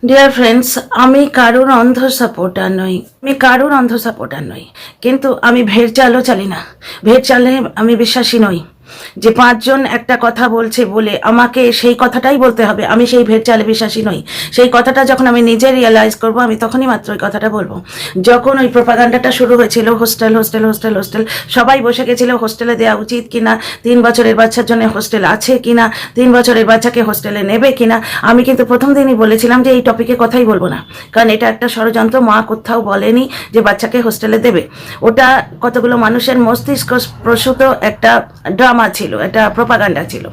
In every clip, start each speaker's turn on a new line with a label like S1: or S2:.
S1: Dear friends, আমি কারুর অন্ধ সাপোর্টার নই। কিন্তু আমি ভেড় চালও চালি না। ভেড় চালে আমি বিশ্বাসী নই যে পাঁচজন একটা কথা বলছে বলে আমাকে সেই কথাটাই বলতে হবে। আমি সেই ভেড় চালে বিশ্বাসী নই। সেই কথাটা যখন আমি নিজে রিয়েলাইজ করব, আমি তখনই মাত্র ওই কথাটা বলবো। যখন ওই প্রোপাগান্ডাটা শুরু হয়েছিল, হোস্টেল হোস্টেল হোস্টেল হোস্টেল, সবাই বসে গেছিল হোস্টেলে দেওয়া উচিত কিনা, 3 বছরের বাচ্চার জন্য হোস্টেল আছে কিনা, 3 বছরের বাচ্চাকে হোস্টেলে নেবে কিনা। আমি কিন্তু প্রথম দিনই বলেছিলাম যে এই টপিকে কথাই বলবো না, কারণ এটা একটা ষড়যন্ত্র। মা কোথাও বলেনি যে বাচ্চাকে হোস্টেলে দেবে। ওটা কতগুলো মানুষের মস্তিষ্ক প্রসূত একটা ড্রামা ছিল, এটা প্রোপাগান্ডা ছিল।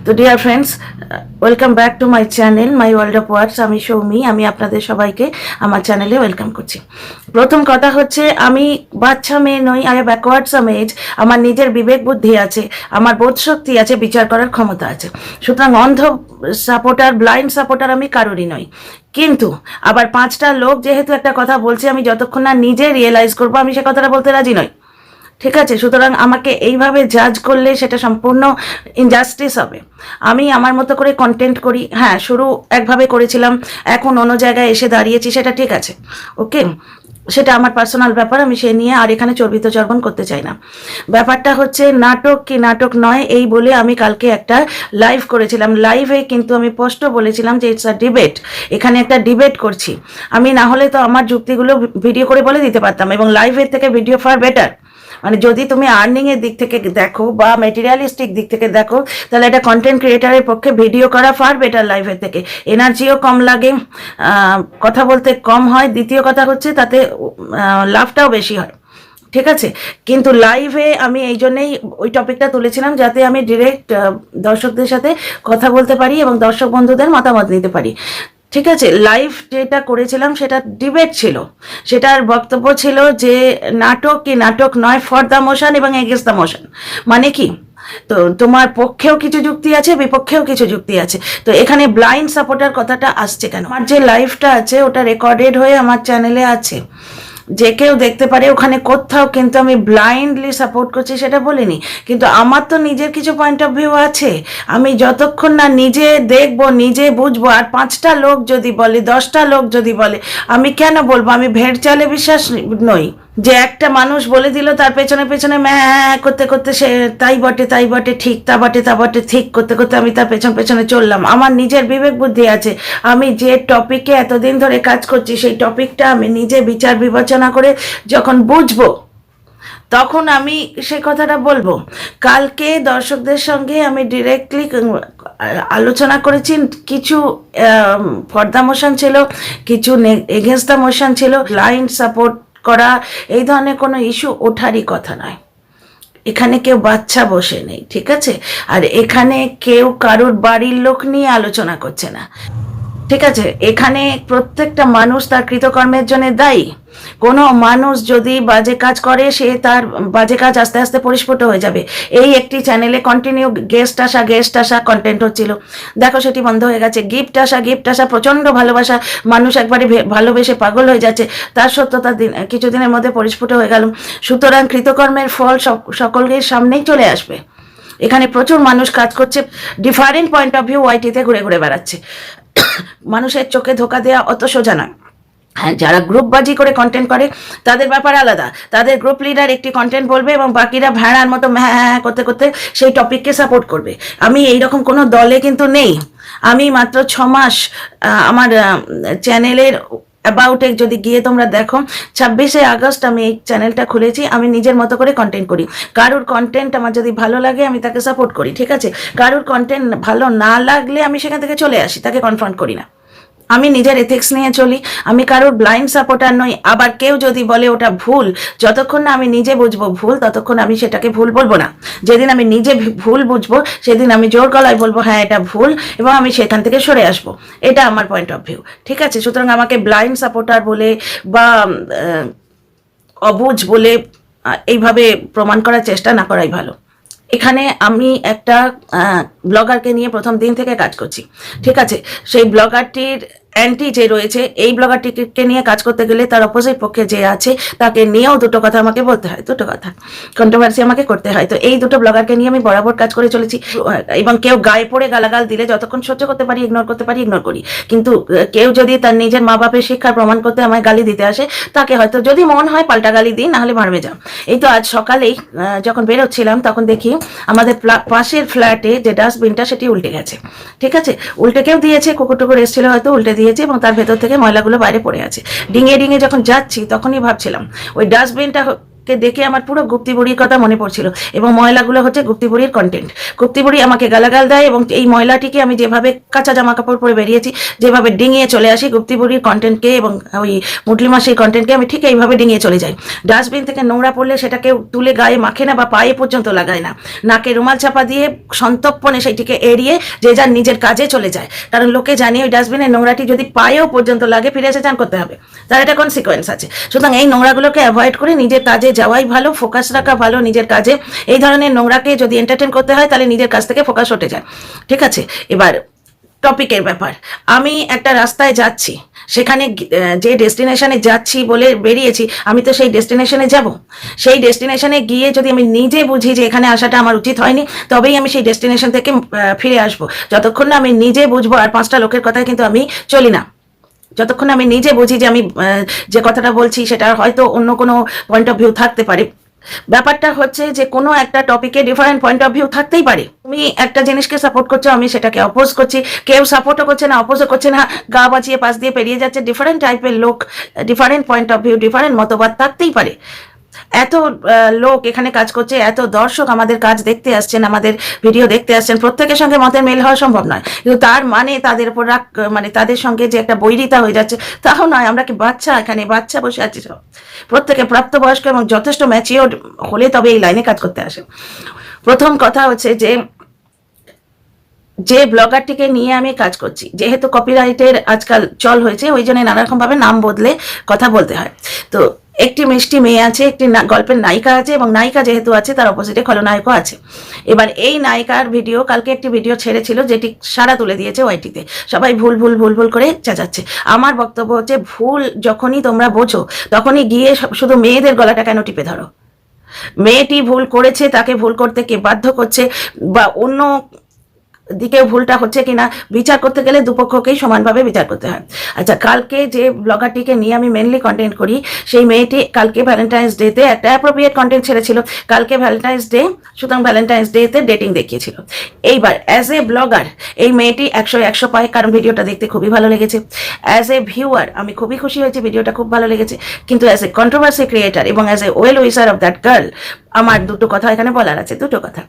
S1: তো dear friends, welcome back to my channel my world of words. আমি সৌমি, আমি আপনাদের সবাইকে আমার চ্যানেলে ওয়েলকাম করছি। প্রথম কথা হচ্ছে, আমি বাচ্চা মেয়ে নই, আই ব্যাকওয়ার্ডস আম এজ। আমার নিজের বিবেক বুদ্ধি আছে, আমার বোধ শক্তি আছে, বিচার করার ক্ষমতা আছে। সুতরাং অন্ধ সাপোর্টার, ব্লাইন্ড সাপোর্টার আমি কারোরই নই। কিন্তু আবার 5টা লোক যেহেতু একটা কথা বলছে, আমি যতক্ষণ না নিজে রিয়েলাইজ করবো আমি সে কথাটা বলতে রাজি নই। ঠিক আছে? সুতরাং আমাকে এইভাবে জাজ করলে সেটা সম্পূর্ণ ইনজাস্টিস হবে। আমি আমার মতো করে কন্টেন্ট করি। হ্যাঁ, শুরু একভাবে করেছিলাম, এখন অন্য জায়গায় এসে দাঁড়িয়েছি, সেটা ঠিক আছে, ওকে, সেটা আমার পার্সোনাল ব্যাপার। আমি সে নিয়ে আর এখানে চর্বিত চর্বণ করতে চাই না। ব্যাপারটা হচ্ছে নাটক কি নাটক নয়, এই বলে আমি কালকে একটা লাইভ করেছিলাম। লাইভে কিন্তু আমি স্পষ্ট বলেছিলাম যে ইটস আ ডিবেট। এখানে একটা ডিবেট করছি। আমি না হলে তো আমার যুক্তিগুলো ভিডিও করে বলে দিতে পারতাম, এবং লাইভের থেকে ভিডিও ফার বেটার। মানে যদি তুমি আর্নিং এর দিক থেকে দেখো বা মেটেরিয়ালিস্টিক দিক থেকে দেখো, তাহলে এটা কন্টেন্ট ক্রিয়েটারের পক্ষে ভিডিও করা ফার বেটার লাইভের থেকে। এনার্জিও কম লাগে, কথা বলতে কম হয়। দ্বিতীয় কথা হচ্ছে তাতে লাভটাও বেশি হয়। ঠিক আছে? কিন্তু লাইভে আমি এই জন্যেই ওই টপিকটা তুলেছিলাম, যাতে আমি ডিরেক্ট দর্শকদের সাথে কথা বলতে পারি এবং দর্শক বন্ধুদের মতামত নিতে পারি। ঠিক আছে? লাইভ যেটা করেছিলাম সেটা ডিবেট ছিল। সেটার বক্তব্য ছিল যে নাটক কি নাটক নয়, ফর দ্য মোশন এবং এগেন্স্ট দ্য মোশন। মানে কি? তো তোমার পক্ষেও কিছু যুক্তি আছে, বিপক্ষেও কিছু যুক্তি আছে। তো এখানে ব্লাইন্ড সাপোর্টার কথাটা আসছে কেন? আমার যে লাইভটা আছে ওটা রেকর্ডেড হয়ে আমার চ্যানেলে আছে, যে কেউ দেখতে পারে। ওখানে কোথাও কিন্তু আমি ব্লাইন্ডলি সাপোর্ট করছি সেটা বলিনি। কিন্তু আমার তো নিজের কিছু পয়েন্ট অফ ভিউ আছে। আমি যতক্ষণ না নিজে দেখবো, নিজে বুঝবো, আর 5টা লোক যদি বলে, 10টা লোক যদি বলে, আমি কেন বলবো? আমি ভেড় চালে বিশ্বাস নই যে একটা মানুষ বলে দিল, তার পেছনে পেছনে ম্যাঁ করতে করতে সে তাই বটে তাই বটে ঠিক, তা বটে তা বটে ঠিক করতে করতে আমি তার পেছন পেছনে চললাম। আমার নিজের বিবেক বুদ্ধি আছে। আমি যে টপিকে এতদিন ধরে কাজ করছি, সেই টপিকটা আমি নিজে বিচার বিবেচনা করে যখন বুঝবো, তখন আমি সে কথাটা বলবো। কালকে দর্শকদের সঙ্গে আমি ডিরেক্টলি আলোচনা করেছি। কিছু ফর দ্য মোশন ছিল, কিছু এগেন্স্ট দ্য মোশন ছিল। ব্লাইন্ড সাপোর্ট করা এই ধরনের কোনো ইস্যু ওঠারই কথা নয়। এখানে কেউ বাচ্চা বসে নেই, ঠিক আছে? আর এখানে কেউ কারোর বাড়ির লোক নিয়ে আলোচনা করছে না, ঠিক আছে? এখানে প্রত্যেকটা মানুষ তার কৃতকর্মের জন্য দায়ী। কোনো মানুষ যদি বাজে কাজ করে, সে তার বাজে কাজ আস্তে আস্তে পরিস্ফুট হয়ে যাবে। এই একটি চ্যানেলে কন্টিনিউ গেস্ট আসা কন্টেন্ট হচ্ছিল, দেখো সেটি বন্ধ হয়ে গেছে। গিফট আসা, প্রচণ্ড ভালোবাসা, মানুষ একবারে ভালোবেসে পাগল হয়ে যাচ্ছে, তার সত্যতা কিছুদিনের মধ্যে পরিস্ফুট হয়ে গেল। সুতরাং কৃতকর্মের ফল সকলের সামনেই চলে আসবে। এখানে প্রচুর মানুষ কাজ করছে, ডিফারেন্ট পয়েন্ট অফ ভিউ ওয়াইটিতে ঘুরে ঘুরে বেড়াচ্ছে। মানুষের চোখে ধোকা দেওয়া অত সোজা নয়। হ্যাঁ, যারা গ্রুপবাজি করে কন্টেন্ট করে তাদের ব্যাপার আলাদা। তাদের গ্রুপ লিডার একটি কন্টেন্ট বলবে এবং বাকিরা ভেড়ার মতো হ্যাঁ করতে করতে সেই টপিককে সাপোর্ট করবে। আমি এইরকম কোনো দলে কিন্তু নেই। আমি মাত্র 6 মাস আমার চ্যানেলের অ্যাবাউটে যদি গিয়ে তোমরা দেখো, 26শে আগস্ট আমি এই চ্যানেলটা খুলেছি। আমি নিজের মতো করে কন্টেন্ট করি। কারোর কন্টেন্ট আমার যদি ভালো লাগে আমি তাকে সাপোর্ট করি, ঠিক আছে? কারোর কন্টেন্ট ভালো না লাগলে আমি সেখান থেকে চলে আসি, তাকে কনফ্রন্ট করি না। আমি নিজের এথিক্স নিয়ে চলি। আমি কারোর ব্লাইন্ড সাপোর্টার নই। আবার কেউ যদি বলে ওটা ভুল, যতক্ষণ না আমি নিজে বুঝবো ভুল, ততক্ষণ আমি সেটাকে ভুল বলবো না। যেদিন আমি নিজে ভুল বুঝবো, সেদিন আমি জোর গলায় বলবো হ্যাঁ এটা ভুল, এবং আমি সেখান থেকে সরে আসবো। এটা আমার পয়েন্ট অফ ভিউ, ঠিক আছে? সুতরাং আমাকে ব্লাইন্ড সাপোর্টার বলে বা অবুঝ বলে এইভাবে প্রমাণ করার চেষ্টা না করাই ভালো। এখানে আমি একটা ব্লগারকে নিয়ে প্রথম দিন থেকে কাজ করছি, ঠিক আছে? সেই ব্লগারটির অ্যান্টি যে রয়েছে এই ব্লগারটিকে নিয়ে কাজ করতে গেলে তার অপোজিট পক্ষে যে আছে তাকে নিয়েও দুটো কথা আমাকে বলতে হয়, দুটো কথা কন্ট্রোভার্সি আমাকে করতে হয়। তো এই দুটো ব্লগারকে নিয়ে আমি বরাবর কাজ করে চলেছি এবং কেউ গায়ে পড়ে গালাগাল দিলে যতক্ষণ সহ্য করতে পারি, ইগনোর করতে পারি, ইগনোর করি। কিন্তু কেউ যদি তার নিজের মা বাপের শিক্ষার প্রমাণ করতে আমায় গালি দিতে আসে, তাকে হয়তো যদি মন হয় পাল্টা গালি দিই, নাহলে মারবে যাও। এই তো আজ সকালেই যখন বেরোচ্ছিলাম তখন দেখি আমাদের পাশের ফ্ল্যাটে যে ডাস্টবিনটা সেটি উল্টে গেছে। ঠিক আছে, উল্টে কেউ দিয়েছে, কুকুর টুকুর এসেছিল হয়তো, উল্টে দিয়েছে এবং তার ভেতর থেকে ময়লাগুলো বাইরে পড়ে আছে। ডিঙিয়ে ডিঙিয়ে যখন যাচ্ছি তখনই ভাবছিলাম ওই ডাস্টবিনটা কে দেখে আমার পুরো গুপ্তিবুড়ির কথা মনে পড়ছিল এবং ময়লাগুলো হচ্ছে গুপ্তিবুড়ির কন্টেন্ট। গুপ্তিবুড়ি আমাকে গালাগাল দেয় এবং এই ময়লাটিকে আমি যেভাবে কাঁচা জামা কাপড় পরে বেরিয়েছি, যেভাবে ডিঙিয়ে চলে আসি গুপ্তিবুড়ির কন্টেন্টকে এবং ওই মুটলি মাসির কন্টেন্টকে আমি ঠিক এইভাবে ডিঙিয়ে চলে যাই। ডাস্টবিন থেকে নোংরা পড়লে সেটাকে তুলে গায়ে মাখে না বা পায়ে পর্যন্ত লাগায় না, নাকে রুমাল চাপা দিয়ে সন্তর্পণে সেইটিকে এড়িয়ে যে যার নিজের কাজে চলে যায়। কারণ লোকে জানে ওই ডাস্টবিনের নোংরাটি যদি পায়েও পর্যন্ত লাগে ফিরে এসে চান করতে হবে, তার একটা কনসিকোয়েন্স আছে। সুতরাং এই নোংরাগুলোকে অ্যাভয়েড করে নিজের কাজে যাওয়াই ভালো, ফোকাস রাখা ভালো নিজের কাজে। এই ধরনের নোংরাকে যদি এন্টারটেন করতে হয় তাহলে নিজের কাছ থেকে ফোকাস হটে যায়। ঠিক আছে, এবার টপিকের ব্যাপার। আমি একটা রাস্তায় যাচ্ছি, সেখানে যে ডেস্টিনেশনে যাচ্ছি বলে বেরিয়েছি, আমি তো সেই ডেস্টিনেশনে যাব। সেই ডেস্টিনেশনে গিয়ে যদি আমি নিজে বুঝি যে এখানে আসাটা আমার উচিত হয়নি, তবেই আমি সেই ডেস্টিনেশন থেকে ফিরে আসবো। যতক্ষণ না আমি নিজে বুঝবো, আর 5টা লোকের কথায় কিন্তু আমি চলি না, যতক্ষণ আমি নিজে বুঝি যে আমি যে কথাটা বলছি সেটা হয়তো অন্য কোনো পয়েন্ট অফ ভিউ থাকতে পারে। ব্যাপারটা হচ্ছে যে কোনো একটা টপিকে ডিফারেন্ট পয়েন্ট অফ ভিউ থাকতেই পারে। তুমি একটা জিনিসকে সাপোর্ট করছো, আমি সেটাকে অপোজ করছি, কেউ সাপোর্টও করছে না, অপোজও করছে না, গা বাঁচিয়ে পাশ দিয়ে পেরিয়ে যাচ্ছে। ডিফারেন্ট টাইপের লোক, different point of view, different মতবাদ থাকতেই পারে। এত লোক এখানে কাজ করছে, এত দর্শক আমাদের কাজ দেখতে আসছেন, আমাদের ভিডিও দেখতে আসছেন, প্রত্যেকের সঙ্গে মতের মেল হওয়া সম্ভব নয়। কিন্তু তার মানে তাদের উপর রাগ, মানে তাদের সঙ্গে যে একটা বৈরিতা হয়ে যাচ্ছে তাও নয়। আমরা কি বাচ্চা? এখানে বাচ্চা বসে আছি সব? প্রত্যেকে প্রাপ্তবয়স্ক এবং যথেষ্ট ম্যাচিওর হলে তবে এই লাইনে কাজ করতে আসে। প্রথম কথা হচ্ছে যে ব্লগারটিকে নিয়ে আমি কাজ করছি, যেহেতু কপিরাইটের আজকাল চল হয়েছে, ওই জন্য নানা রকম ভাবে নাম বদলে কথা বলতে হয়। তো একটি মিষ্টি মেয়ে আছে, একটি গল্পের নায়িকা আছে এবং নায়িকা যেহেতু আছে তার অপোজিটে খলনায়কও আছে। এবার এই নায়িকার ভিডিও, কালকে একটি ভিডিও ছেড়েছিল যেটি সারা তুলে দিয়েছে ওয়াইটিতে, সবাই ভুল ভুল ভুল ভুল করে চেঁচাচ্ছে। আমার বক্তব্য হচ্ছে ভুল যখনই তোমরা বোঝো তখনই গিয়ে শুধু মেয়েদের গলাটা কেন টিপে ধরো? মেয়েটি ভুল করেছে, তাকে ভুল করতে কে বাধ্য করছে বা অন্য দিকেও ভুলটা হচ্ছে কিনা বিচার করতে গেলে দুপক্ষকেই সমানভাবে বিচার করতে হয়। আচ্ছা, কালকে যে ব্লগারটিকে নিয়ে আমি মেনলি কন্টেন্ট করি, সেই মেয়েটি কালকে ভ্যালেন্টাইন্স ডেতে একটা অ্যাপ্রোপ্রিয়েট কন্টেন্ট ছেড়েছিল। কালকে ভ্যালেন্টাইন্স ডে, সুতরাং ভ্যালেন্টাইন্স ডেতে ডেটিং দেখিয়েছিল। এইবার অ্যাজ এ ব্লগার এই মেয়েটি 100 পায়, কারণ ভিডিওটা দেখতে খুবই ভালো লেগেছে। অ্যাজ এ ভিউয়ার আমি খুবই খুশি হয়েছি, ভিডিওটা খুব ভালো লেগেছে। কিন্তু অ্যাজ এ কন্ট্রোভার্সি ক্রিয়েটার এবং as a well wisher of that girl, আমার দুটো কথা এখানে বলার আছে, দুটো কথা।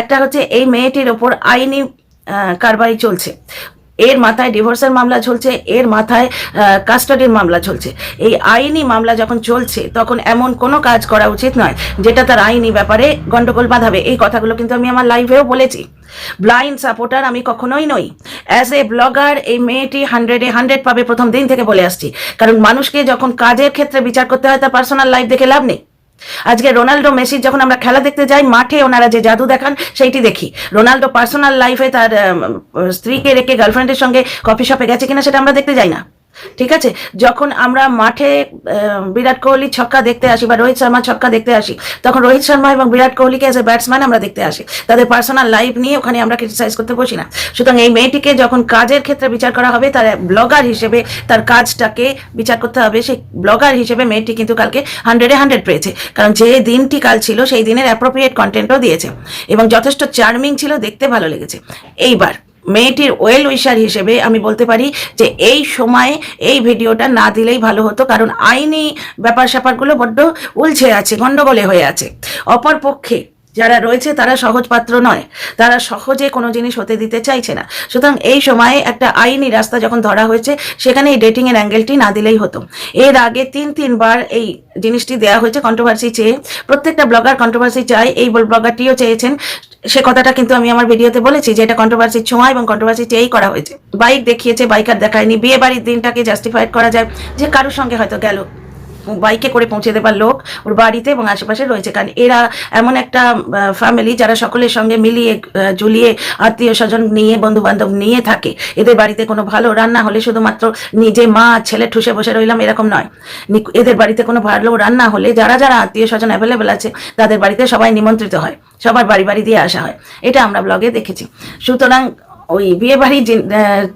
S1: একটা হচ্ছে এই মেয়েটির ওপর আইনি কারবারি চলছে, এর মাথায় ডিভোর্সের মামলা চলছে, এর মাথায় কাস্টাডির মামলা চলছে। এই আইনি মামলা যখন চলছে তখন এমন কোনো কাজ করা উচিত নয় যেটা তার আইনি ব্যাপারে গন্ডগোল বাঁধাবে। এই কথাগুলো কিন্তু আমি আমার লাইভেও বলেছি। ব্লাইন্ড সাপোর্টার আমি কখনোই নই। অ্যাজ এ ব্লগার এই মেয়েটি 100-এ 100 পাবে, প্রথম দিন থেকে বলে আসছি। কারণ মানুষকে যখন কাজের ক্ষেত্রে বিচার করতে হয় তার পার্সোনাল লাইফ দেখে লাভ নেই। আজকে রোনাল্ডো মেসির যখন আমরা খেলা দেখতে যাই, মাঠে ওনারা যে জাদু দেখান সেইটি দেখি। রোনাল্ডো পার্সোনাল লাইফে তার স্ত্রীকে রেখে গার্লফ্রেন্ডের সঙ্গে কফি শপে গেছে কিনা সেটা আমরা দেখতে যাই না। ঠিক আছে, যখন আমরা মাঠে বিরাট কোহলি ছক্কা দেখতে আসি বা রোহিত শর্মা ছক্কা দেখতে আসি, তখন রোহিত শর্মা এবং বিরাট কোহলিকে এজ এ ব্যাটসম্যান আমরা দেখতে আসি, তাদের পার্সোনাল লাইফ নিয়ে ওখানে আমরা ক্রিটিসাইজ করতে বসি না। সুতরাং এই মেয়েটিকে যখন কাজের ক্ষেত্রে বিচার করা হবে, তার ব্লগার হিসেবে তার কাজটাকে বিচার করতে হবে। সেই ব্লগার হিসেবে মেয়েটি কিন্তু কালকে 100-এ 100 পেয়েছে, কারণ যে দিনটি কাল ছিল সেই দিনের অ্যাপ্রোপ্রিয়েট কন্টেন্টও দিয়েছে এবং যথেষ্ট চার্মিং ছিল, দেখতে ভালো লেগেছে। এইবার মেয়েটির ওয়েল উইশার হিসেবে আমি বলতে পারি যে এই সময়ে এই ভিডিওটা না দিলেই ভালো হতো, কারণ আইনি ব্যাপার স্যাপারগুলো বড্ড উলঝে আছে, গন্ডগোলে হয়ে আছে। অপরপক্ষে যারা রয়েছে তারা সহজ পাত্র নয়, তারা সহজে কোনো জিনিস হতে দিতে চাইছে না। সুতরাং এই সময়ে একটা আইনি রাস্তা যখন ধরা হয়েছে, সেখানে এই ডেটিংয়ের অ্যাঙ্গেলটি না দিলেই হতো। এর আগে 3বার এই জিনিসটি দেওয়া হয়েছে কন্ট্রোভার্সি চেয়ে। প্রত্যেকটা ব্লগার কন্ট্রোভার্সি চায়, এই ব্লগারটিও চেয়েছেন। সে কথাটা কিন্তু আমি আমার ভিডিওতে বলেছি যে এটা কন্ট্রোভার্সি ছোঁয়া এবং কন্ট্রোভার্সি চেয়েই করা হয়েছে। বাইক দেখিয়েছে, বাইক আর দেখায়নি। বিয়ে বাড়ির দিনটাকে জাস্টিফাইড করা যায় যে কারোর সঙ্গে হয়তো গেল, বাইকে করে পৌঁছে দেবার লোক ওর বাড়িতে এবং আশেপাশে রয়েছে, কারণ এরা এমন একটা ফ্যামিলি যারা সকলের সঙ্গে মিলিয়ে ঝুলিয়ে আত্মীয় স্বজন নিয়ে বন্ধু বান্ধব নিয়ে থাকে। এদের বাড়িতে কোনো ভালো রান্না হলে শুধুমাত্র নিজে মা ছেলে ঠুসে বসে রইলাম এরকম নয়, এদের বাড়িতে কোনো ভালো রান্না হলে যারা যারা আত্মীয় স্বজন অ্যাভেলেবেল আছে তাদের বাড়িতে সবাই নিমন্ত্রিত হয়, সবার বাড়ি বাড়ি দিয়ে আসা হয়, এটা আমরা ব্লগে দেখেছি। সুতরাং ওই বিয়ে বাড়ির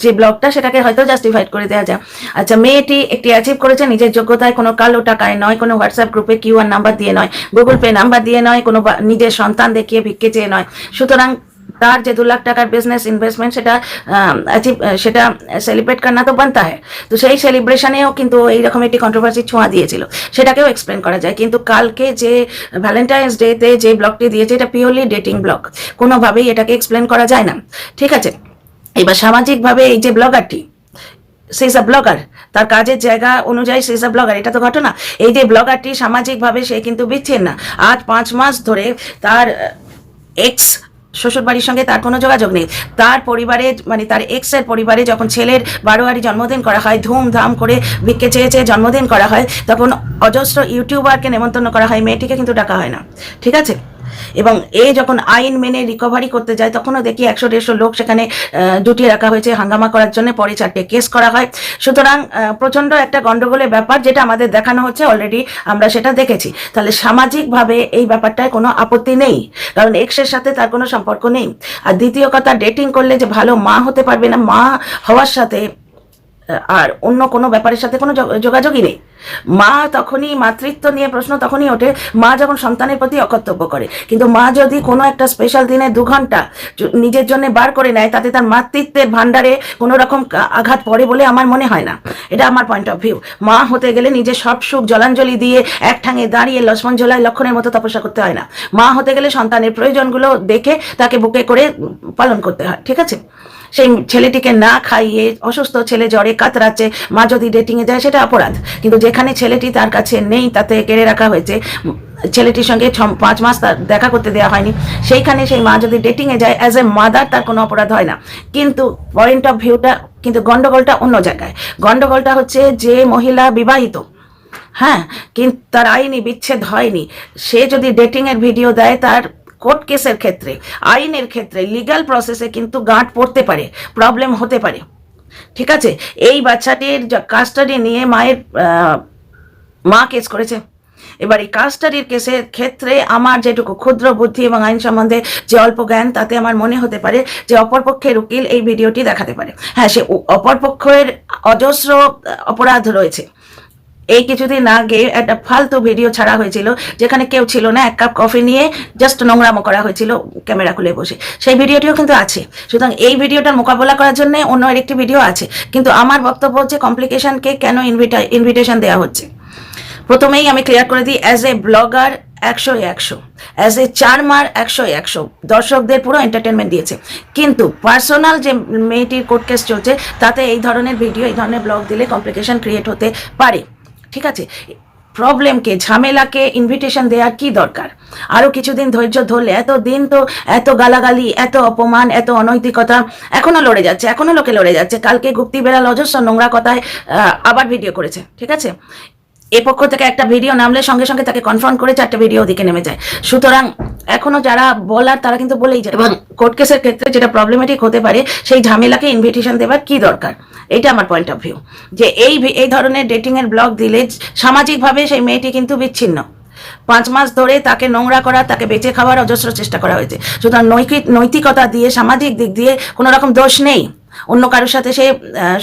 S1: যে ব্লগটা সেটাকে হয়তো জাস্টিফাইড করে দেওয়া যায়। আচ্ছা, মেয়েটি একটি অ্যাচিভ করেছে নিজের যোগ্যতায়, কোনো কালো টাকায় নয়, কোনো হোয়াটসঅ্যাপ গ্রুপে কিউআর নাম্বার দিয়ে নয়, গুগল পে নাম্বার দিয়ে নয়, কোনো নিজের সন্তান দেখিয়ে ভিক্ষে চেয়ে নয়। সুতরাং তার যে 2 লাখ টাকার বিজনেস ইনভেস্টমেন্ট সেটা সেলিব্রেট করনা তো বানতা হয়। তো সেই সেলিব্রেশনেও কিন্তু এইরকম একটি কন্ট্রোভার্সি ছোঁয়া দিয়েছিল, সেটাকেও এক্সপ্লেন করা যায়। কিন্তু কালকে যে ভ্যালেন্টাইন্স ডেতে যে ব্লগটি দিয়েছে এটা পিওরলি ডেটিং ব্লগ, কোনোভাবেই এটাকে এক্সপ্লেন করা যায় না। ঠিক আছে, এবার সামাজিকভাবে এই যে ব্লগারটি সে ইজ আ ব্লগার, তার কাজের জায়গা অনুযায়ী সে ইজ আ ব্লগার, এটা তো ঘটনা। এই যে ব্লগারটি সামাজিকভাবে সে কিন্তু বিচ্ছিন্ন না। আজ 5 মাস ধরে তার এক্স শ্বশুর বাড়ির সঙ্গে তার কোনো যোগাযোগ নেই। তার পরিবারে মানে তার এক্সের পরিবারে যখন ছেলের 12 জন্মদিন করা হয়, ধুমধাম করে ভিক্ষে চেয়ে চেয়ে জন্মদিন করা হয়, তখন অজস্র ইউটিউবারকে নেমন্তন্ন করা হয়, মেয়েটিকে কিন্তু ডাকা হয় না। ঠিক আছে, এবং এ যখন আইন মেনে রিকভারি করতে যায় তখনও দেখি 100-150 লোক সেখানে জুটিয়ে রাখা হয়েছে হাঙ্গামা করার জন্য, পরে 4টে কেস করা হয়। সুতরাং প্রচণ্ড একটা গন্ডগোলের ব্যাপার, যেটা আমাদের দেখানো হচ্ছে অলরেডি আমরা সেটা দেখেছি। তাহলে সামাজিকভাবে এই ব্যাপারটায় কোনো আপত্তি নেই, কারণ এক্সের সাথে তার কোনো সম্পর্ক নেই। আর দ্বিতীয় কথা, ডেটিং করলে যে ভালো মা হতে পারবে না, মা হওয়ার সাথে আর অন্য কোনো ব্যাপারের সাথে কোনো যোগাযোগই নেই। মা তখনই, মাতৃত্ব নিয়ে প্রশ্ন তখনই ওঠে মা যখন সন্তানের প্রতি অকর্তব্য করে। কিন্তু মা যদি কোনো একটা স্পেশাল দিনে 2 ঘন্টা নিজের জন্য বার করে নেয়, তাতে তার মাতৃত্বের ভাণ্ডারে কোনো রকম আঘাত পড়ে বলে আমার মনে হয় না। এটা আমার পয়েন্ট অফ ভিউ। মা হতে গেলে নিজের সব সুখ জলাঞ্জলি দিয়ে এক ঠাঙে দাঁড়িয়ে লক্ষ্মণ ঝোলায় লক্ষণের মতো তপস্যা করতে হয় না। মা হতে গেলে সন্তানের প্রয়োজনগুলো দেখে তাকে বুকে করে পালন করতে হয়। ঠিক আছে, সেই ছেলেটিকে না খাইয়ে অসুস্থ ছেলে জ্বরে কাতরাচ্ছে মা যদি ডেটিংয়ে যায় সেটা অপরাধ। কিন্তু যেখানে ছেলেটি তার কাছে নেই, তাতে কেড়ে রাখা হয়েছে, ছেলেটির সঙ্গে 5 মাস তার দেখা করতে দেওয়া হয়নি, সেইখানে সেই মা যদি ডেটিংয়ে যায় অ্যাজ এ মাদার তার কোনো অপরাধ হয় না। কিন্তু পয়েন্ট অফ ভিউটা, কিন্তু গন্ডগোলটা অন্য জায়গায়। গন্ডগোলটা হচ্ছে যে মহিলা বিবাহিত, হ্যাঁ, কিন্তু তার আইনি বিচ্ছেদ হয়নি, সে যদি ডেটিংয়ের ভিডিও দেয়, তার কোর্ট কেসের ক্ষেত্রে, আইনের ক্ষেত্রে, লিগ্যাল প্রসেসে কিন্তু গাঁট পড়তে পারে, প্রবলেম হতে পারে। ঠিক আছে, এই বাচ্চাটির কাস্টাডি নিয়ে মা কেস করেছে। এবার এই কাস্টাডির কেসের ক্ষেত্রে আমার যেটুকু ক্ষুদ্র বুদ্ধি এবং আইন সম্বন্ধে যে অল্প জ্ঞান, তাতে আমার মনে হতে পারে যে অপরপক্ষের উকিল এই ভিডিওটি দেখাতে পারে। হ্যাঁ, সে অপরপক্ষের অজস্র অপরাধ রয়েছে। এই কিছুদিন আগে একটা ফালতু ভিডিও ছাড়া হয়েছিল যেখানে কেউ ছিল না, 1 কাপ কফি নিয়ে জাস্ট নোংরামো করা হয়েছিল ক্যামেরা খুলে বসে, সেই ভিডিওটিও কিন্তু আছে। সুতরাং এই ভিডিওটার মোকাবেলা করার জন্য অন্য আরেকটি ভিডিও আছে। কিন্তু আমার বক্তব্য হচ্ছে কমপ্লিকেশনকে কেন ইনভিটেশন দেওয়া হচ্ছে। প্রথমেই আমি ক্লিয়ার করে দিই, as a blogger 100-100, as a charmer 100-100, দর্শকদের পুরো এন্টারটেনমেন্ট দিয়েছে। কিন্তু পার্সোনাল যে মেয়েটির কোর্ট কেস চলছে, তাতে এই ধরনের ভিডিও, এই ধরনের ব্লগ দিলে কমপ্লিকেশন ক্রিয়েট হতে পারে। ঠিক আছে, প্রবলেমকে, ঝামেলাকে ইনভিটেশন দেওয়ার কি দরকার? আরও কিছুদিন ধৈর্য ধরলে, এত দিন তো এত গালাগালি, এত অপমান, এত অনৈতিকতা, এখনও লড়ে যাচ্ছে, এখনও লোকে লড়ে যাচ্ছে। কালকে গুপ্তি বেড়াল অজস্র নোংরা কথায় আবার ভিডিও করেছে। ঠিক আছে, এ পক্ষ থেকে একটা ভিডিও নামলে সঙ্গে সঙ্গে তাকে কনফার্ম করে 4টে ভিডিও ওদিকে নেমে যায়। সুতরাং এখনো যারা বলার তারা কিন্তু বলেই যায়। এবং কোর্ট কেসের ক্ষেত্রে যেটা প্রবলেমেটিক হতে পারে, সেই ঝামেলাকে ইনভিটেশন দেওয়ার কি দরকার? এটা আমার পয়েন্ট অফ ভিউ, যে এই ধরনের ডেটিংয়ের ব্লগ দিলে সামাজিকভাবে সেই মেয়েটি কিন্তু বিচ্ছিন্ন। 5 মাস ধরে তাকে নোংরা করা, তাকে বেঁচে খাওয়ার অজস্র চেষ্টা করা হয়েছে। সুতরাং নৈতিকতা দিয়ে, সামাজিক দিক দিয়ে কোনো রকম দোষ নেই। অন্য কারোর সাথে সে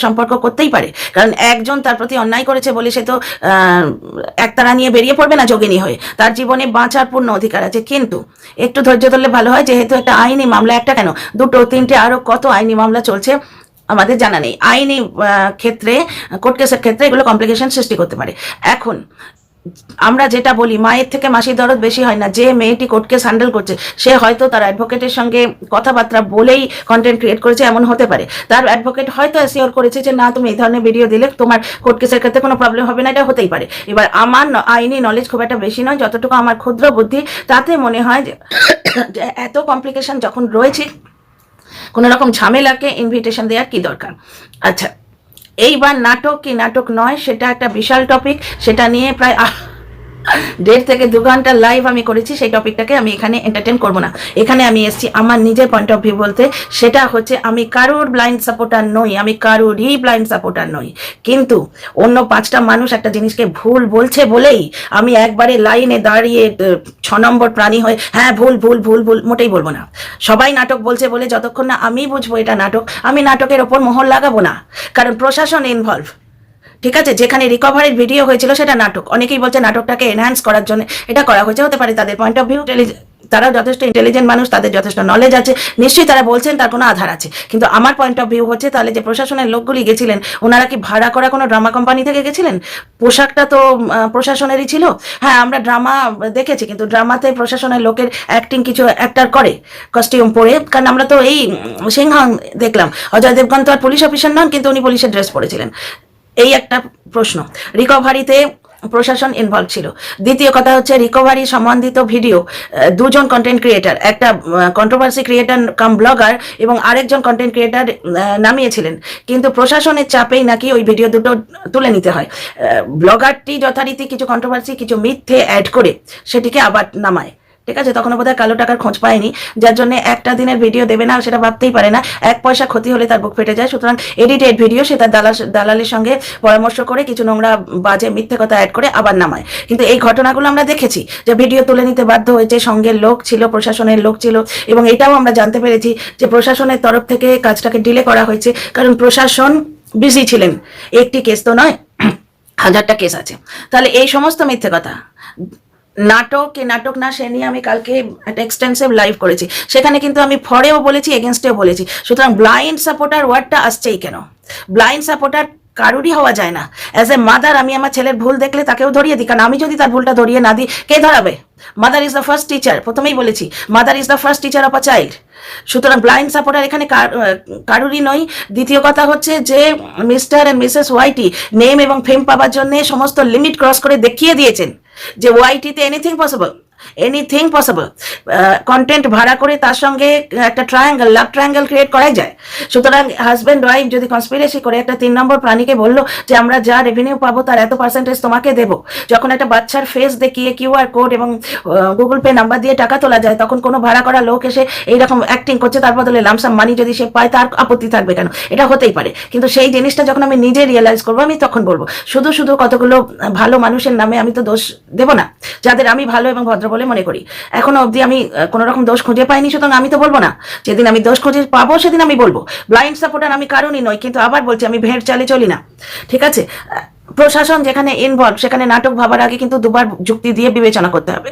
S1: সম্পর্ক করতেই পারে, কারণ একজন তার প্রতি অন্যায় করেছে বলে সে তো একতারা নিয়ে বেরিয়ে পড়বে না যোগিনী হয়ে। তার জীবনে বাঁচার পূর্ণ অধিকার আছে। কিন্তু একটু ধৈর্য ধরলে ভালো হয়, যেহেতু একটা আইনি মামলা, একটা কেন 2, 3টে আরও কত আইনি মামলা চলছে আমাদের জানা নেই। আইনি ক্ষেত্রে, কোর্ট কেসের ক্ষেত্রে এগুলো কমপ্লিকেশন সৃষ্টি করতে পারে। এখন আমরা যেটা বলি, মায়ের থেকে মাসির দরদ বেশি হয় না। যে মেয়েটি কোর্ট কেস হ্যান্ডেল করছে, সে হয়তো তার অ্যাডভোকেটের সঙ্গে কথাবার্তা বলেই কন্টেন্ট ক্রিয়েট করেছে, এমন হতে পারে। তার অ্যাডভোকেট হয়তো অ্যাসিওর করেছে যে না, তুমি এই ধরনের ভিডিও দিলে তোমার কোর্ট কেসের ক্ষেত্রে কোনো প্রবলেম হবে না, এটা হতেই পারে। এবার আমার আইনি নলেজ খুব একটা বেশি নয়, যতটুকু আমার ক্ষুদ্র বুদ্ধি, তাতে মনে হয় যে এত কমপ্লিকেশন যখন রয়েছে, কোনো রকম ঝামেলাকে ইনভিটেশন দেওয়ার কি দরকার? আচ্ছা, এইবার নাটক কি নাটক নয় সেটা একটা বিশাল টপিক, সেটা নিয়ে প্রায় 1.5 থেকে 2 ঘন্টা লাইভ আমি করেছি। সেই টপিকটাকে আমি এখানে এন্টারটেন করবো না। এখানে আমি এসেছি আমার নিজের পয়েন্ট অফ ভিউ বলতে, সেটা হচ্ছে আমি কারোর ব্লাইন্ড সাপোর্টার নই, আমি কারোরই ব্লাইন্ড সাপোর্টার নই, কিন্তু অন্য 5টা মানুষ একটা জিনিসকে ভুল বলছে বলেই আমি একবারে লাইনে দাঁড়িয়ে 6 নম্বর প্রাণী হয়ে হ্যাঁ ভুল ভুল ভুল ভুল মোটেই বলবো না। সবাই নাটক বলছে বলে যতক্ষণ না আমি বুঝবো এটা নাটক, আমি নাটকের ওপর মোহর লাগাবো না, কারণ প্রশাসন ইনভলভ। ঠিক আছে, যেখানে রিকভারির ভিডিও হয়েছিল সেটা নাটক, অনেকেই বলছে নাটকটাকে এনহ্যান্স করার জন্য এটা করা হয়েছে, হতে পারে তাদের পয়েন্ট অফ ভিউ, তারা যথেষ্ট ইন্টেলিজেন্ট মানুষ, তাদের যথেষ্ট নলেজ আছে, নিশ্চয়ই তারা বলছেন, তার কোনো আধার আছে। কিন্তু আমার পয়েন্ট অফ ভিউ হচ্ছে তাহলে যে প্রশাসনের লোকগুলি গেছিলেন ওনারা কি ভাড়া করা কোনো ড্রামা কোম্পানি থেকে গেছিলেন? পোশাকটা তো প্রশাসনেরই ছিল। হ্যাঁ আমরা ড্রামা দেখেছি, কিন্তু ড্রামাতে প্রশাসনের লোকের অ্যাক্টিং কিছু অ্যাক্টার করে কস্টিউম পরে, কারণ আমরা তো এই সিংহাং দেখলাম, অজয় দেবগন তো আর পুলিশ অফিসার নন, কিন্তু উনি পুলিশের ড্রেস পরেছিলেন। এই একটা প্রশ্ন। রিকভারিতে প্রশাসন ইনভলভ ছিল। দ্বিতীয় কথা হচ্ছে রিকভারি সম্বন্ধিত ভিডিও 2 জন কন্টেন্ট ক্রিয়েটার, একটা কন্ট্রোভার্সি ক্রিয়েটার কাম ব্লগার এবং আরেকজন কন্টেন্ট ক্রিয়েটার নামিয়েছিলেন, কিন্তু প্রশাসনের চাপেই নাকি ওই ভিডিও দুটো তুলে নিতে হয়। ব্লগারটি যথারীতি কিছু কন্ট্রোভার্সি কিছু মিথ্যে অ্যাড করে সেটিকে আবার নামায়। ঠিক আছে, তখন বোধহয় কালো টাকার খোঁজ পায়নি, যার জন্য একটা দিনের ভিডিও দেবে না সেটা ভাবতেই পারে না, 1 পয়সা ক্ষতি হলে তার বুক ফেটে যায়। সুতরাং এডিটেড ভিডিও সে তার দালালের সঙ্গে পরামর্শ করে কিছু নোংরা বাজে মিথ্যে কথা অ্যাড করে আবার নামায়। কিন্তু এই ঘটনাগুলো আমরা দেখেছি যে ভিডিও তুলে নিতে বাধ্য হয়েছে, সঙ্গের লোক ছিল, প্রশাসনের লোক ছিল, এবং এটাও আমরা জানতে পেরেছি যে প্রশাসনের তরফ থেকে কাজটাকে ডিলে করা হয়েছে, কারণ প্রশাসন বিজি ছিলেন। একটি কেস তো নয়, 1000টা কেস আছে। তাহলে এই সমস্ত মিথ্যে কথা, নাটক কি নাটক না সে নিয়ে আমি কালকে একটা এক্সটেন্সিভ লাইভ করেছি, সেখানে কিন্তু আমি ফরেও বলেছি এগেনস্টেও বলেছি। সুতরাং ব্লাইন্ড সাপোর্টার ওয়ার্ডটা আসছেই কেন? ব্লাইন্ড সাপোর্টার কারুরই হওয়া যায় না। অ্যাজ এ মাদার আমি আমার ছেলের ভুল দেখলে তাকেও ধরিয়ে দিই, কারণ আমি যদি তার ভুলটা ধরিয়ে না দিই কে ধরাবে? Mother is the first teacher, প্রথমেই বলেছি mother is the first teacher of a child. সুতরাং ব্লাইন্ড সাপোর্টার এখানে কারুরই নই। দ্বিতীয় কথা হচ্ছে যে Mr and Mrs YT name এবং ফেম পাওয়ার জন্য সমস্ত লিমিট ক্রস করে দেখিয়ে দিয়েছেন যে ওয়াইটিতে এনিথিং পসিবল। কন্টেন্ট ভাড়া করে তার সঙ্গে একটা ট্রায়াঙ্গেল, লাভ ট্রায়াঙ্গেল ক্রিয়েট করাই যায়। সুতরাং হাজব্যান্ড ওয়াইফ যদি কনস্পিরেসি করে একটা 3 নম্বর প্রাণীকে বললো যে আমরা যা রেভিনিউ পাবো তার এত পার্সেন্টেজ তোমাকে দেবো, যখন একটা বাচ্চার ফেস দেখিয়ে কিউআর কোড এবং গুগল পে নাম্বার দিয়ে টাকা তোলা যায়, তখন কোনো ভাড়া করা লোক এসে এইরকম অ্যাক্টিং করছে, তার বদলে লামসাম মানি যদি সে পায় তার আপত্তি থাকবে কেন? এটা হতেই পারে, কিন্তু সেই জিনিসটা যখন আমি নিজে রিয়েলাইজ করবো আমি তখন বলবো। শুধু কতগুলো ভালো মানুষের নামে আমি তো দোষ দেবো না, যাদের আমি ভালো এবং ভদ্র বলে মনে করি। এখনো অবধি আমি কোনো রকম দোষ খুঁজে পাইনি, সুতরাং আমি তো বলবো না। যেদিন আমি দোষ খুঁজে পাবো সেদিন আমি বলবো। ব্লাইন্ড সাপোর্টার আমি কারণই নই, কিন্তু আবার বলছি আমি ভেড় চালে চলি না। ঠিক আছে, প্রশাসন যেখানে ইনভলভ সেখানে নাটক ভাবার আগে কিন্তু 2বার যুক্তি দিয়ে বিবেচনা করতে হবে।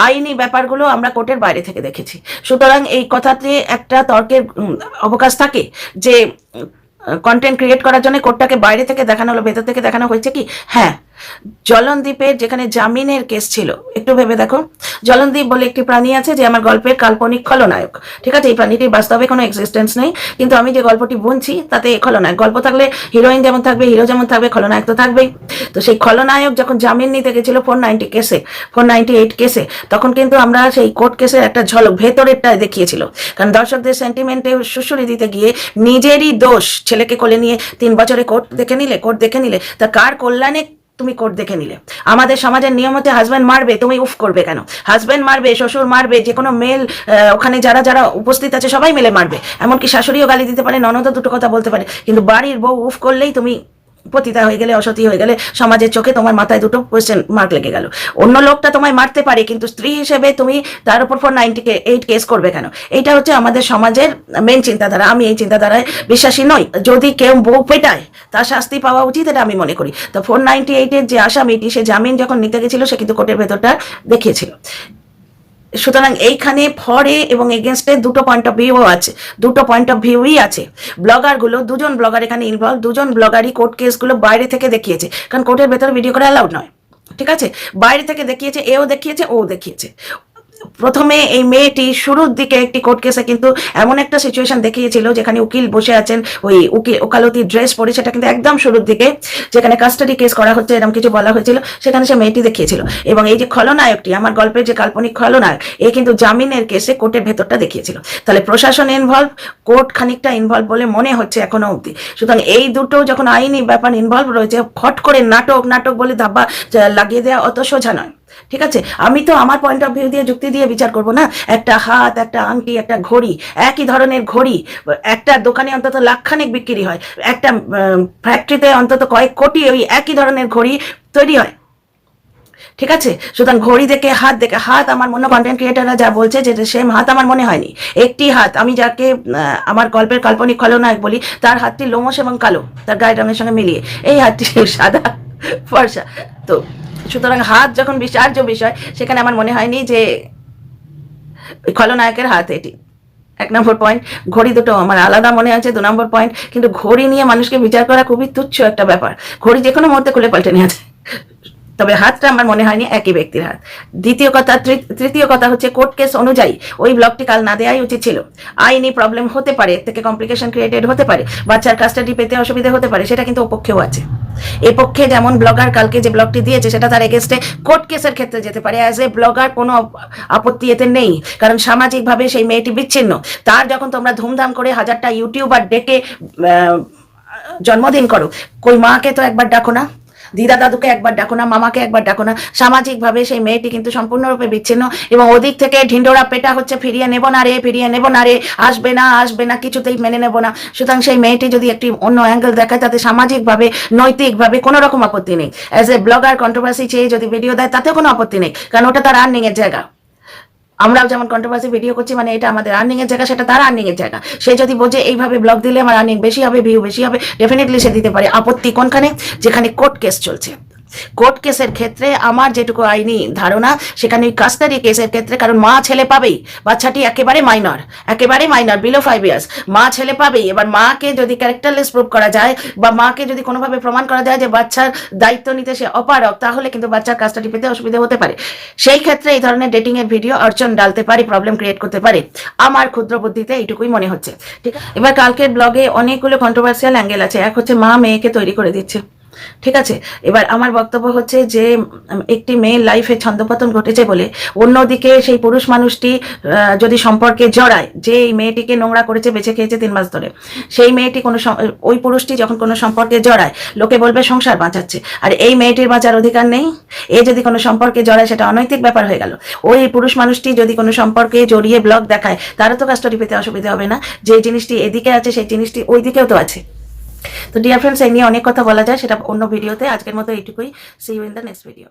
S1: আইনি ব্যাপারগুলো আমরা কোর্টের বাইরে থেকে দেখেছি। সুতরাং এই কথাতে একটা তর্কের অবকাশ থাকে যে কন্টেন্ট ক্রিয়েট করার জন্য কোর্টটাকে বাইরে থেকে দেখানো হলো, ভেতর থেকে দেখানো হয়েছে কি? হ্যাঁ, জলনদীপের যেখানে জামিনের কেস ছিল, একটু ভেবে দেখো, জলনদীপ বলে একটি প্রাণী আছে যে আমার গল্পের কাল্পনিক খলনায়ক। ঠিক আছে, এই প্রাণীটির বাস্তবে কোনো এক্সিস্টেন্স নেই, কিন্তু আমি যে গল্পটি বুনছি তাতে খলনায়ক। গল্প থাকলে হিরোইন যেমন থাকবে, হিরো যেমন থাকবে, খলনায়ক তো থাকবেই। তো সেই খলনায়ক যখন জামিন নিতে গেছিল 498 কেসে, তখন কিন্তু আমরা সেই কোর্ট কেসের একটা ঝলক ভেতরেরটা দেখিয়েছিল, কারণ দর্শকদের সেন্টিমেন্টে সুশুরি দিতে গিয়ে নিজেরই দোষ। ছেলেকে কোলে নিয়ে 3 বছরে কোর্ট দেখে নিলে তা কার কল্যাণে তুমি কোর্ট দেখে নিলে? আমাদের সমাজের নিয়ম হচ্ছে হাজব্যান্ড মারবে, তুমি উফ করবে কেন? হাজব্যান্ড মারবে, শ্বশুর মারবে, যে কোনো মেল ওখানে যারা উপস্থিত আছে সবাই মিলে মারবে, এমনকি শাশুড়িও গালি দিতে পারে, ননদও দুটো কথা বলতে পারে, কিন্তু বাড়ির বউ উফ করলেই তুমি পতিতা হয়ে গেলে, অসতী হয়ে গেলে, সমাজের চোখে তোমার মাথায় দুটো কোয়েশ্চেন মার্ক লেগে গেল। অন্য লোকটা তোমায় মারতে পারে, কিন্তু স্ত্রী হিসেবে তুমি তার উপর 498 কেস করবে কেন? এটা হচ্ছে আমাদের সমাজের মেন চিন্তাধারা। আমি এই চিন্তাধারায় বিশ্বাসী নই। যদি কেউ বউ পেটায় তার শাস্তি পাওয়া উচিত, এটা আমি মনে করি। তো 498-এর যে আসামিটি, সে জামিন যখন নিতে গেছিল সে কিন্তু কোর্টের ভেতরটা দেখিয়েছিল। সুতরাং এইখানে ফরে এবং এগেনস্টে দুটো পয়েন্ট অফ ভিউই আছে। ব্লগারগুলো 2 জন ব্লগার এখানে ইনভলভ, 2 জন ব্লগারই কোর্ট কেসগুলো বাইরে থেকে দেখিয়েছে, কারণ কোর্টের ভেতরে ভিডিও করা অ্যালাউড নয়। ঠিক আছে, বাইরে থেকে দেখিয়েছে, এও দেখিয়েছে, ও দেখিয়েছে। প্রথমে এই মেয়েটি শুরুর দিকে একটি কোর্ট কেসে কিন্তু এমন একটা সিচুয়েশন দেখিয়েছিল যেখানে উকিল বসে আছেন, ওই ওকালতি ড্রেস পরে, সেটা কিন্তু একদম শুরুর দিকে যেখানে কাস্টাডি কেস করা হচ্ছে এরকম কিছু বলা হয়েছিল, সেখানে সে মেয়েটি দেখিয়েছিল। এবং এই যে খলনায়কটি, আমার গল্পের যে কাল্পনিক খলনায়ক, এ কিন্তু জামিনের কেসে কোর্টের ভেতরটা দেখিয়েছিল। তাহলে প্রশাসন ইনভলভ, কোর্ট খানিকটা ইনভলভ বলে মনে হচ্ছে এখনো অবধি। সুতরাং এই দুটো যখন আইনি ব্যাপার ইনভলভ রয়েছে, ফট করে নাটক বলে ধাব্বা লাগিয়ে দেওয়া অত সোজা নয়। ঠিক আছে, আমি তো আমার পয়েন্ট অফ ভিউ দিয়ে যুক্তি দিয়ে বিচার করব না। একটা হাত, একটা আংটি, একটা ঘড়ি, একই ধরনের ঘড়ি একটা দোকানে অন্তত লাখখানেক বিক্রি হয়, একটা ফ্যাক্টরিতে অন্তত কয়েক কোটি ওই একই ধরনের ঘড়ি তৈরি হয়। ঠিক আছে, সুতরাং ঘড়ি দেখে হাত আমার মনে কন্টেন্ট ক্রিয়েটাররা যা বলছে যে সেম হাত আমার মনে হয়নি। একটি হাত, আমি যাকে আমার গল্পের কাল্পনিক খলনায়ক বলি, তার হাতটি লোমশ এবং কালো, তার গায়ের রঙের সঙ্গে মিলিয়ে, এই হাতটি সাদা ফর্সা। তো সুতরাং হাত যখন বিচার্য বিষয়, সেখানে আমার মনে হয়নি যে খলনায়কের হাত এটি। 1 নম্বর পয়েন্ট। ঘড়ি দুটো আমার আলাদা মনে আছে। 2 নম্বর পয়েন্ট, কিন্তু ঘড়ি নিয়ে মানুষকে বিচার করা খুবই তুচ্ছ একটা ব্যাপার। ঘড়ি যে কোনো মুহূর্তে খুলে পাল্টে নিয়ে আছে। তবে হাতটা আমার মনে হয়নি একই ব্যক্তির হাত। তৃতীয় কথা হচ্ছে, কোর্ট কেস অনুযায়ী ওই ব্লগটি কাল না দেওয়াই উচিত ছিল। আইনি প্রবলেম হতে পারে, এর থেকে কমপ্লিকেশন ক্রিয়েটেড হতে পারে, বাচ্চার কাস্টাডি পেতে অসুবিধা হতে পারে, সেটা কিন্তু ওপক্ষেও আছে। এ পক্ষে যেমন ব্লগার কালকে যে ব্লগটি দিয়েছে সেটা তার এগেনস্টে কোর্ট কেসের ক্ষেত্রে যেতে পারে। অ্যাজ এ ব্লগার কোনো আপত্তি এতে নেই, কারণ সামাজিকভাবে সেই মেয়েটি বিচ্ছিন্ন। তার যখন তোমরা ধুমধাম করে 1000টা ইউটিউবার ডেকে জন্মদিন করো, কই মাকে তো একবার ডাকো না, দিদা দাদুকে একবার ডাকো না, মামাকে একবার ডাকো না। সামাজিকভাবে সেই মেয়েটি কিন্তু সম্পূর্ণরূপে বিচ্ছিন্ন, এবং ওদিক থেকে ঢিন্ডোরা পেটা হচ্ছে, ফিরিয়ে নেব না রে, আসবে না, কিছুতেই মেনে নেব না। সুতরাং সেই মেয়েটি যদি একটি অন্য অ্যাঙ্গেল দেখায়, তাতে সামাজিকভাবে নৈতিকভাবে কোনো রকম আপত্তি নেই। অ্যাজ এ ব্লগার কন্ট্রোভার্সি চেয়ে যদি ভিডিও দেয়, তাতেও কোনো আপত্তি নেই, কারণ ওটা তার আর্নিং এর জায়গা। আমরাও যেমন কন্ট্রোভার্সি ভিডিও করছি, মানে এটা আমাদের আর্নিং এর জায়গা, সেটা তার আর্নিং এর জায়গা। সে যদি বোঝে এইভাবে ব্লগ দিলে আমার আর্নিং বেশি হবে, ভিউ বেশি হবে, ডেফিনেটলি সে দিতে পারে। আপত্তি কোনখানে? যেখানে কোর্ট কেস চলছে। কোর্ট কেসের ক্ষেত্রে আমার যেটুকু আইনি ধারণা, সেখানে ওই কাস্টাডি কেসের ক্ষেত্রে, কারণ মা ছেলে পাবেই, বাচ্চাটি একেবারে মাইনর, বিলো 5 ইয়ার্স, মা ছেলে পাবেই। এবার মাকে যদি ক্যারেক্টারলেস প্রুভ করা যায়, বা মাকে যদি কোনোভাবে প্রমাণ করা যায় যে বাচ্চার দায়িত্ব নিতে সে অপারক, তাহলে কিন্তু বাচ্চার কাস্টাডি পেতে অসুবিধা হতে পারে। সেই ক্ষেত্রে এই ধরনের ডেটিং এর ভিডিও অর্চন ডালতে পারে, প্রবলেম ক্রিয়েট করতে পারে। আমার ক্ষুদ্র বুদ্ধিতে এইটুকুই মনে হচ্ছে। ঠিক আছে, এবার কালকের ব্লগে অনেকগুলো কন্ট্রোভার্সিয়াল অ্যাঙ্গেল আছে। এক হচ্ছে মা মেয়েকে তৈরি করে দিচ্ছে। ঠিক আছে, এবার আমার বক্তব্য হচ্ছে যে একটি মেয়ের লাইফে ছন্দপতন ঘটেছে বলে অন্যদিকে সেই পুরুষ মানুষটি যদি সম্পর্কে জড়ায়, যে এই মেয়েটিকে নোংরা করেছে, বেঁচে খেয়েছে 3 মাস ধরে, সেই মেয়েটি ওই পুরুষটি যখন কোনো সম্পর্কে জড়ায়, লোকে বলবে সংসার বাঁচাচ্ছে, আর এই মেয়েটির বাঁচার অধিকার নেই। এ যদি কোনো সম্পর্কে জড়ায়, সেটা অনৈতিক ব্যাপার হয়ে গেল। ওই পুরুষ মানুষটি যদি কোনো সম্পর্কে জড়িয়ে ব্লগ দেখায়, তারও তো কাস্টাডি পেতে অসুবিধা হবে না। যে জিনিসটি এদিকে আছে, সেই জিনিসটি ওই দিকেও তো আছে। তো ডিয়ার ফ্রেন্ডস, এই নিয়ে অনেক কথা বলা যায়, সেটা অন্য ভিডিওতে। আজকের মতো এইটুকুই। See you in the next video.